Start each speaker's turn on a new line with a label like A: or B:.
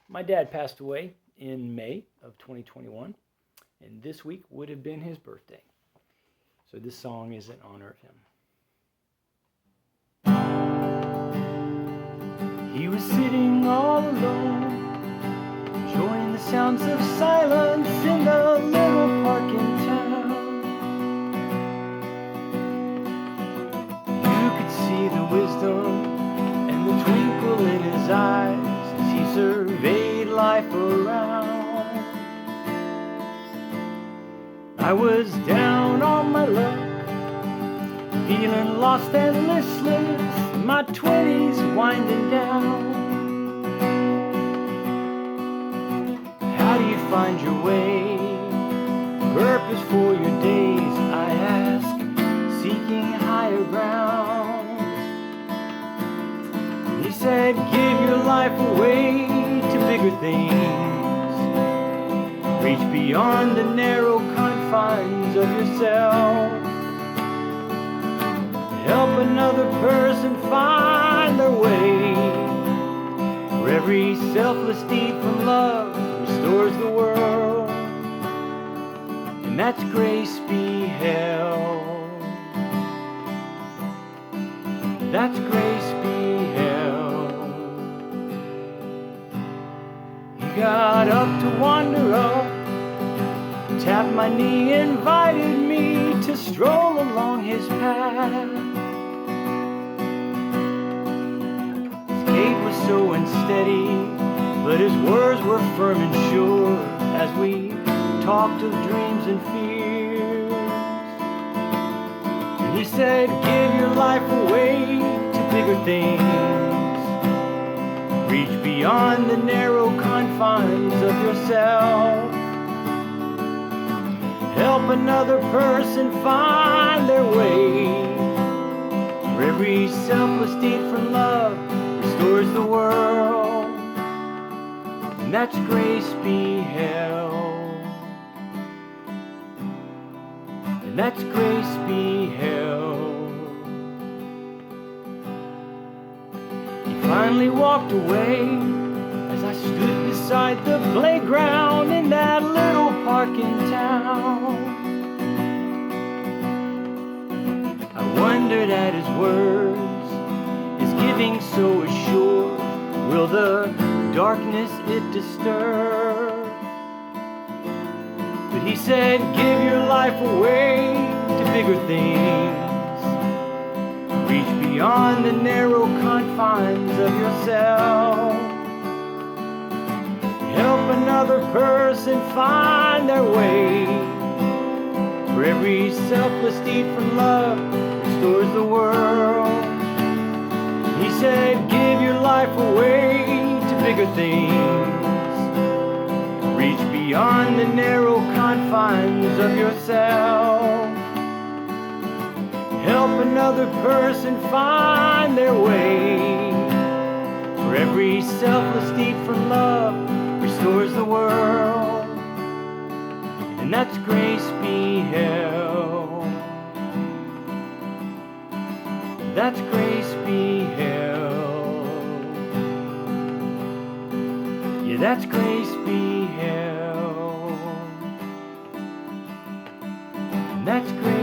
A: My dad passed away in May of 2021, and this week would have been his birthday. So this song is in honor of him. He was sitting all alone, enjoying the sounds of silence in the little park in town. You could see the wisdom and the twinkle in his eyes as he surveyed life around. I was down on my luck, feeling lost and listless, my 20s winding down. How do you find your way, purpose for your days, I ask, seeking higher ground. He said, give your life away to bigger things, reach beyond the narrow confines of yourself. Help another person find their way, for every selfless deed from love restores the world, and that's grace beheld. That's grace beheld. He got up to wander up, tapped my knee, invited me to stroll along his path. His gait was so unsteady, but his words were firm and sure as we talked of dreams and fears. And he said, give your life away to bigger things, reach beyond the narrow confines of yourself. Help another person find their way, for every selfless deed from love restores the world, and that's grace beheld. And that's grace beheld. He finally walked away as I stood beside the playground in that little park in town. I wondered at his words, his giving so assured, will the darkness it disturb? But he said, give your life away to bigger things, reach beyond the narrow confines of yourself. Help another person find their way, for every selfless deed from love restores the world. He said, give your life away to bigger things, reach beyond the narrow confines of yourself. Help another person find their way, for every selfless deed from love restores the world, and that's grace beheld. That's grace beheld. Yeah, that's grace beheld. And that's grace